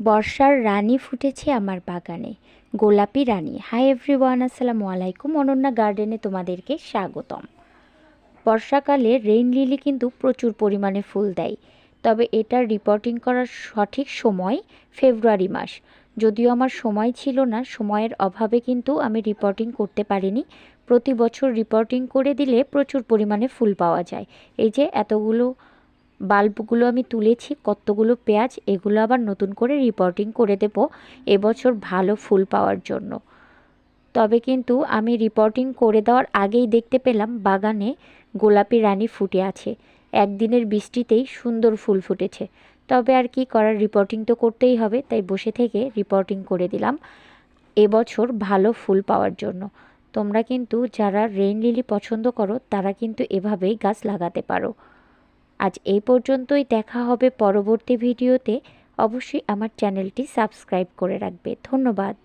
বর্ষার রানী ফুটেছে আমার বাগানে, গোলাপি রানী। হাই এভরিওয়ান, আসসালামু আলাইকুম। অনন্যা গার্ডেনে তোমাদেরকে স্বাগতম। বর্ষাকালে রেইন লিলি কিন্তু প্রচুর পরিমাণে ফুল দেয়, তবে এটার রিপোর্টিং করার সঠিক সময় ফেব্রুয়ারি মাস। যদিও আমার সময় ছিল না, সময়ের অভাবে কিন্তু আমি রিপোর্টিং করতে পারিনি। প্রতি বছর রিপোর্টিং করে দিলে প্রচুর পরিমাণে ফুল পাওয়া যায়। এই যে এতগুলো বাল্বগুলো আমি তুলেছি, কতগুলো পেঁয়াজ, এগুলো আবার নতুন করে রিপোর্টিং করে দেব এবছর ভালো ফুল পাওয়ার জন্য। তবে কিন্তু আমি রিপোর্টিং করে দেওয়ার আগেই দেখতে পেলাম বাগানে গোলাপি রানী ফুটে আছে। একদিনের বৃষ্টিতেই সুন্দর ফুল ফুটেছে। তবে আর কি করার, রিপোর্টিং তো করতেই হবে, তাই বসে থেকে রিপোর্টিং করে দিলাম এবছর ভালো ফুল পাওয়ার জন্য। তোমরা কিন্তু যারা রেইন লিলি পছন্দ করো তারা কিন্তু এভাবেই গাছ লাগাতে পারো। আজ এই পর্যন্তই, দেখা হবে পরবর্তী ভিডিওতে। অবশ্যই আমার চ্যানেলটি সাবস্ক্রাইব করে রাখবে। ধন্যবাদ।